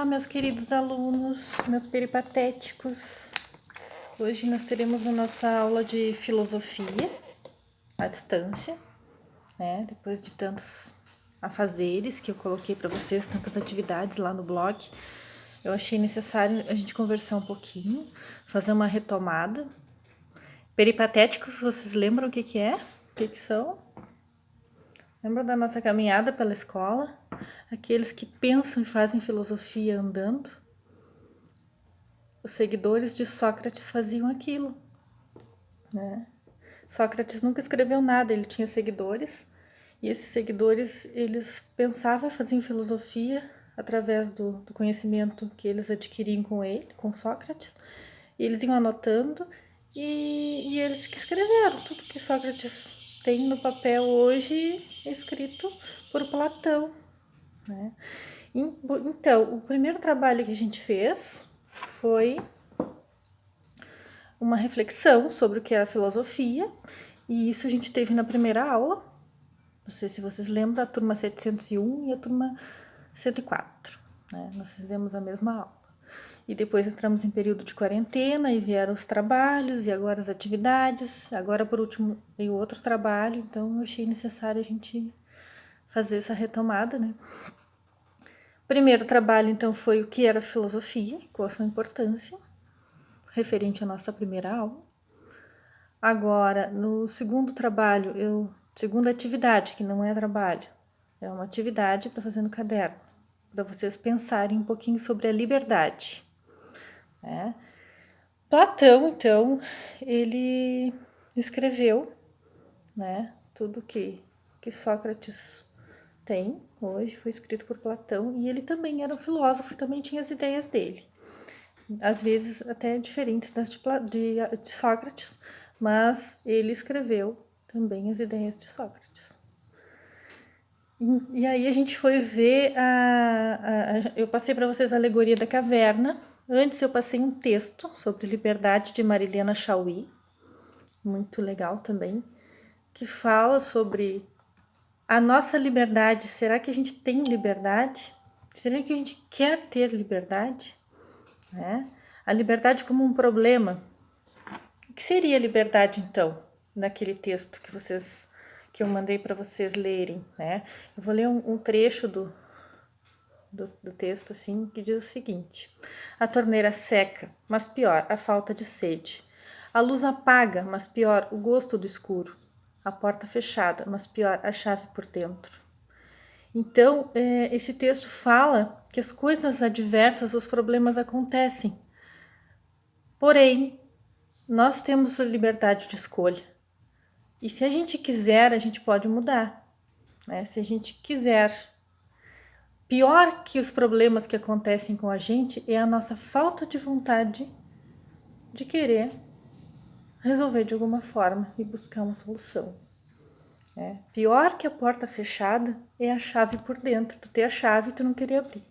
meus queridos alunos, meus peripatéticos. Hoje nós teremos a nossa aula de filosofia à distância, né? Depois de tantos afazeres que eu coloquei para vocês, tantas atividades lá no blog, eu achei necessário a gente conversar um pouquinho, fazer uma retomada. Peripatéticos, vocês lembram o que é? O que são? Lembram da nossa caminhada pela escola? Aqueles que pensam e fazem filosofia andando? Os seguidores de Sócrates faziam aquilo, né? Sócrates nunca escreveu nada, ele tinha seguidores, e esses seguidores, eles pensavam e faziam filosofia através do conhecimento que eles adquiriam com ele, com Sócrates, e eles iam anotando, e eles que escreveram tudo que Sócrates tem no papel hoje, escrito por Platão, né? Então, o primeiro trabalho que a gente fez foi uma reflexão sobre o que era filosofia, e isso a gente teve na primeira aula. Não sei se vocês lembram, a turma 701 e a turma 104, né? Nós fizemos a mesma aula. E depois entramos em período de quarentena e vieram os trabalhos e agora as atividades. Agora, por último, veio outro trabalho, então eu achei necessário a gente fazer essa retomada, né? O primeiro trabalho, então, foi o que era filosofia, qual a sua importância, referente à nossa primeira aula. Agora, no segundo trabalho, segunda atividade, que não é trabalho, é uma atividade para fazer no caderno, para vocês pensarem um pouquinho sobre a liberdade, né? Platão, então, ele escreveu, né, tudo que Sócrates tem hoje, foi escrito por Platão, e ele também era um filósofo, também tinha as ideias dele, às vezes até diferentes das de Sócrates, mas ele escreveu também as ideias de Sócrates. E aí a gente foi ver, eu passei para vocês a alegoria da caverna. Antes eu passei um texto sobre liberdade de Marilena Chauí, muito legal também, que fala sobre a nossa liberdade. Será que a gente tem liberdade? Será que a gente quer ter liberdade? Né? A liberdade como um problema. O que seria liberdade, então, naquele texto que eu mandei para vocês lerem, né? Eu vou ler um trecho do texto, assim, que diz o seguinte: a torneira seca, mas pior, a falta de sede. A luz apaga, mas pior, o gosto do escuro. A porta fechada, mas pior, a chave por dentro. Então, esse texto fala que as coisas adversas, os problemas acontecem. Porém, nós temos a liberdade de escolha. E se a gente quiser, a gente pode mudar, né? Se a gente quiser. Pior que os problemas que acontecem com a gente é a nossa falta de vontade de querer resolver de alguma forma e buscar uma solução. Pior que a porta fechada é a chave por dentro. Tu ter a chave e tu não querer abrir.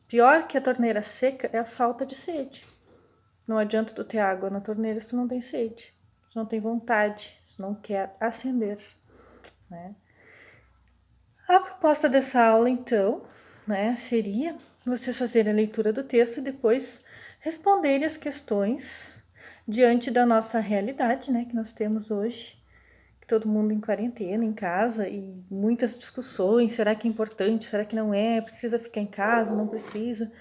Pior que a torneira seca é a falta de sede. Não adianta tu ter água na torneira se tu não tem sede, se não tem vontade, se não quer acender, né? A proposta dessa aula, então, né, seria vocês fazerem a leitura do texto e depois responderem as questões diante da nossa realidade, né, que nós temos hoje, todo mundo em quarentena, em casa, e muitas discussões, será que é importante, será que não é, precisa ficar em casa, não precisa.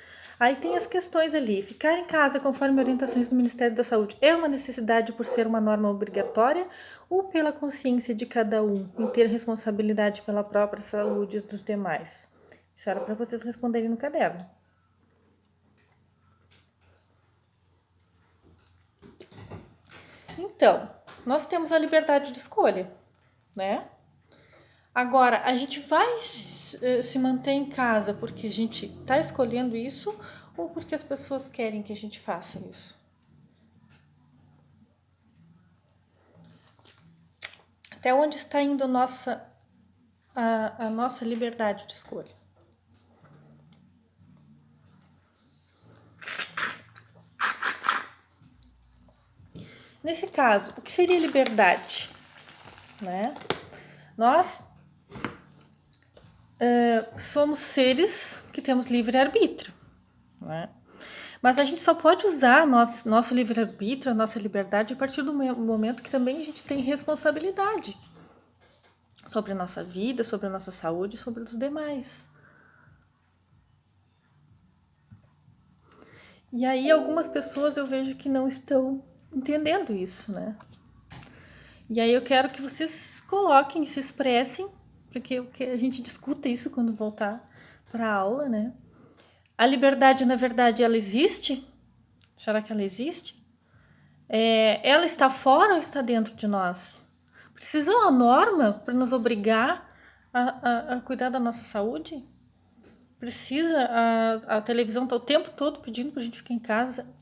Aí tem as questões ali, ficar em casa conforme orientações do Ministério da Saúde é uma necessidade por ser uma norma obrigatória ou pela consciência de cada um em ter responsabilidade pela própria saúde dos demais? Isso era para vocês responderem no caderno. Então, nós temos a liberdade de escolha, né? Agora, a gente vai se manter em casa porque a gente está escolhendo isso ou porque as pessoas querem que a gente faça isso? Até onde está indo a nossa liberdade de escolha? Nesse caso, o que seria liberdade? Né? Nós somos seres que temos livre-arbítrio, né? Mas a gente só pode usar nosso livre-arbítrio, a nossa liberdade, a partir do momento que também a gente tem responsabilidade sobre a nossa vida, sobre a nossa saúde, sobre os demais. E aí algumas pessoas eu vejo que não estão entendendo isso, né? E aí eu quero que vocês coloquem, se expressem, porque a gente discuta isso quando voltar para a aula, né? A liberdade, na verdade, ela existe? Será que ela existe? Ela está fora ou está dentro de nós? Precisa uma norma para nos obrigar a cuidar da nossa saúde? Precisa? A televisão está o tempo todo pedindo para a gente ficar em casa,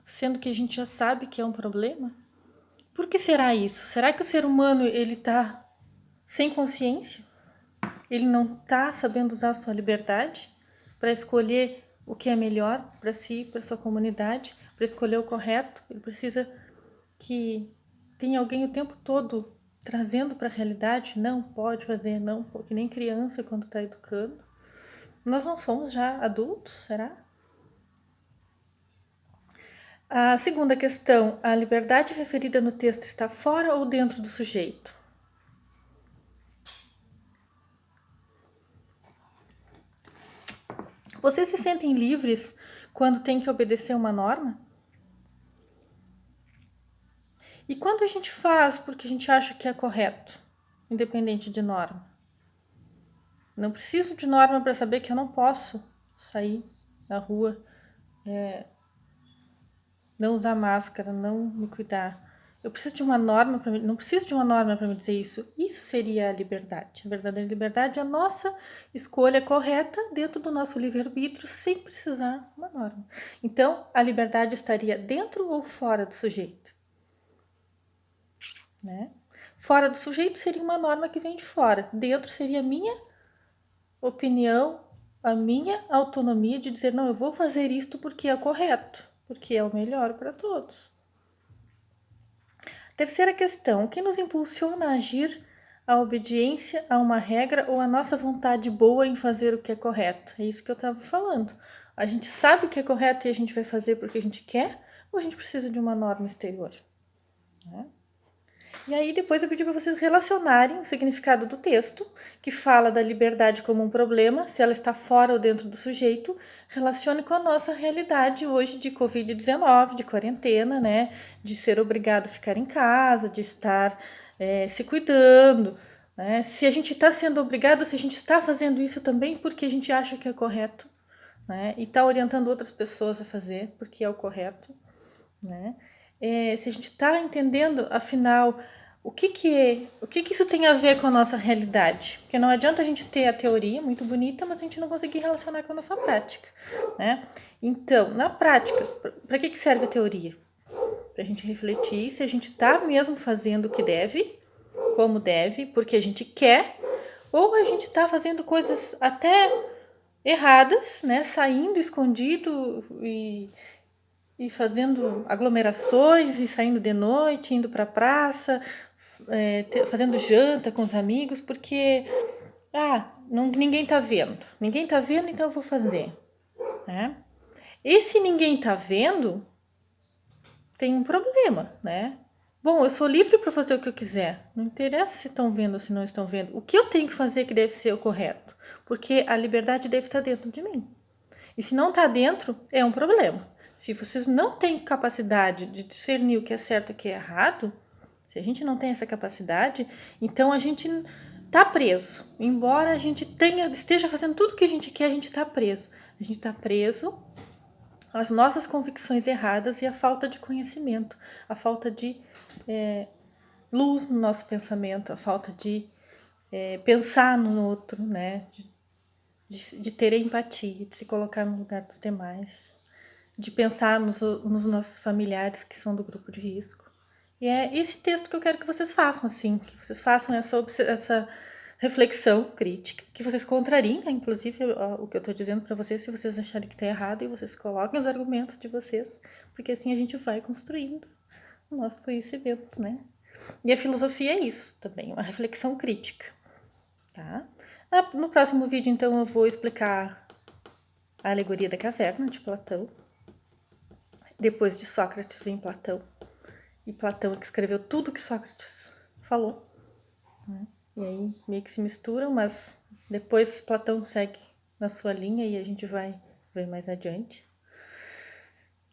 sendo que a gente já sabe que é um problema? Por que será isso? Será que o ser humano ele está sem consciência? Ele não está sabendo usar a sua liberdade para escolher o que é melhor para si, para sua comunidade, para escolher o correto? Ele precisa que tenha alguém o tempo todo trazendo para a realidade, não pode fazer, não, que nem criança quando está educando. Nós não somos já adultos, será? A segunda questão, a liberdade referida no texto está fora ou dentro do sujeito? Vocês se sentem livres quando tem que obedecer uma norma? E quando a gente faz porque a gente acha que é correto, independente de norma? Não preciso de norma para saber que eu não posso sair na rua, não usar máscara, não me cuidar. Eu preciso de uma norma para não preciso de uma norma para me dizer isso. Isso seria a liberdade. A verdadeira liberdade é a nossa escolha correta dentro do nosso livre-arbítrio, sem precisar de uma norma. Então, a liberdade estaria dentro ou fora do sujeito? Né? Fora do sujeito seria uma norma que vem de fora. Dentro seria a minha opinião, a minha autonomia de dizer, não, eu vou fazer isto porque é correto, porque é o melhor para todos. Terceira questão, o que nos impulsiona a agir? A obediência a uma regra ou a nossa vontade boa em fazer o que é correto? É isso que eu estava falando. A gente sabe o que é correto e a gente vai fazer porque a gente quer ou a gente precisa de uma norma exterior? Né? E aí depois eu pedi para vocês relacionarem o significado do texto, que fala da liberdade como um problema, se ela está fora ou dentro do sujeito, relacione com a nossa realidade hoje de Covid-19, de quarentena, né? De ser obrigado a ficar em casa, de estar se cuidando, né? Se a gente está sendo obrigado, se a gente está fazendo isso também porque a gente acha que é correto, né? E está orientando outras pessoas a fazer porque é o correto, né? Se a gente está entendendo, afinal, o que isso tem a ver com a nossa realidade? Porque não adianta a gente ter a teoria muito bonita, mas a gente não conseguir relacionar com a nossa prática, né? Então, na prática, para que serve a teoria? Para a gente refletir se a gente está mesmo fazendo o que deve, como deve, porque a gente quer, ou a gente está fazendo coisas até erradas, né? Saindo escondido e fazendo aglomerações e saindo de noite, indo para a praça, fazendo janta com os amigos, porque ninguém está vendo. Ninguém está vendo, então eu vou fazer. Né? E se ninguém está vendo, tem um problema, né? Bom, eu sou livre para fazer o que eu quiser. Não interessa se estão vendo ou se não estão vendo. O que eu tenho que fazer que deve ser o correto? Porque a liberdade deve estar dentro de mim. E se não está dentro, é um problema. Se vocês não têm capacidade de discernir o que é certo e o que é errado, se a gente não tem essa capacidade, então a gente está preso. Embora a gente esteja fazendo tudo o que a gente quer, a gente está preso. A gente está preso às nossas convicções erradas e à falta de conhecimento, à falta de luz no nosso pensamento, à falta de pensar no outro, né? De ter empatia, de se colocar no lugar dos demais, de pensar nos nossos familiares que são do grupo de risco. E é esse texto que eu quero que vocês façam, assim, que vocês façam essa reflexão crítica, que vocês contrariem, né, inclusive, o que eu estou dizendo para vocês, se vocês acharem que está errado, e vocês coloquem os argumentos de vocês, porque assim a gente vai construindo o nosso conhecimento, né? E a filosofia é isso também, uma reflexão crítica, tá? No próximo vídeo, então, eu vou explicar a alegoria da caverna de Platão. Depois de Sócrates vem Platão. E Platão é que escreveu tudo que Sócrates falou, né? E aí meio que se misturam, mas depois Platão segue na sua linha e a gente vai ver mais adiante.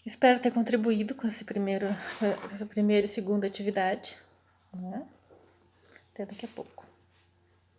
Espero ter contribuído com essa primeira e segunda atividade, né? Até daqui a pouco.